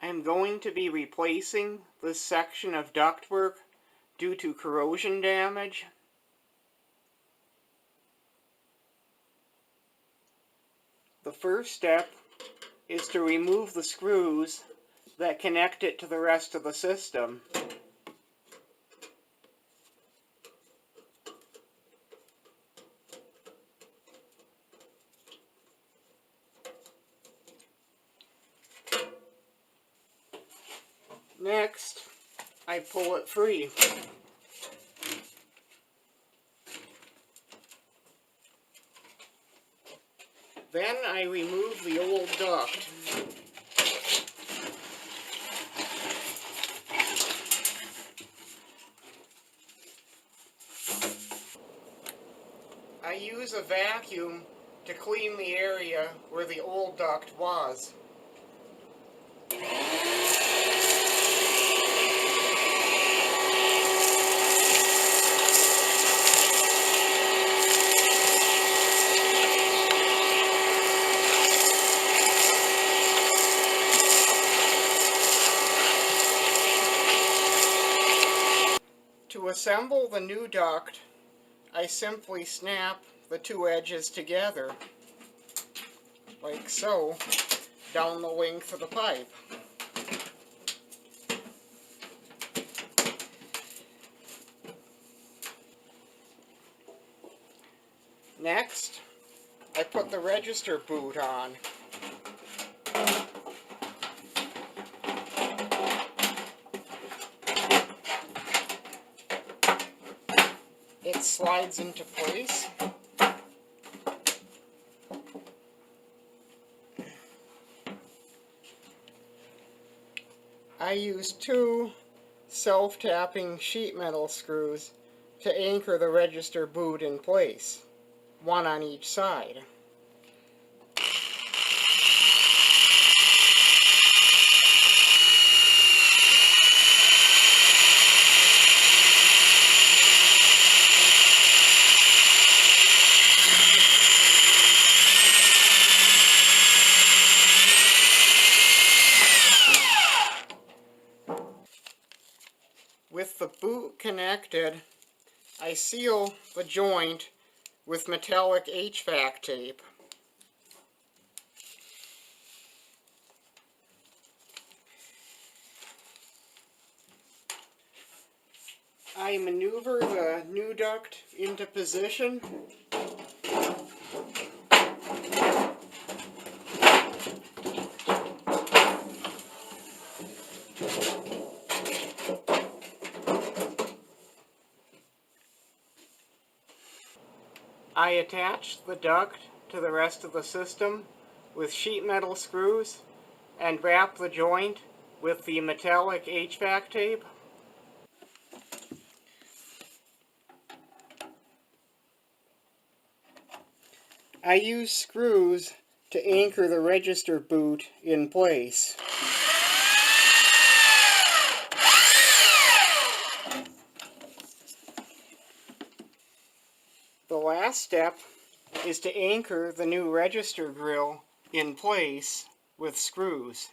I'm going to be replacing this section of ductwork due to corrosion damage. The first step is to remove the screws that connect it to the rest of the system. Next, I pull it free. Then I remove the old duct. I use a vacuum to clean the area where the old duct was. To assemble the new duct, I simply snap the two edges together, like so, down the length of the pipe. Next, I put the register boot on. It slides into place. I use two self-tapping sheet metal screws to anchor the register boot in place, one on each side. With the boot connected, I seal the joint with metallic HVAC tape. I maneuver the new duct into position. I attach the duct to the rest of the system with sheet metal screws and wrap the joint with the metallic HVAC tape. I use screws to anchor the register boot in place. The last step is to anchor the new register grill in place with screws.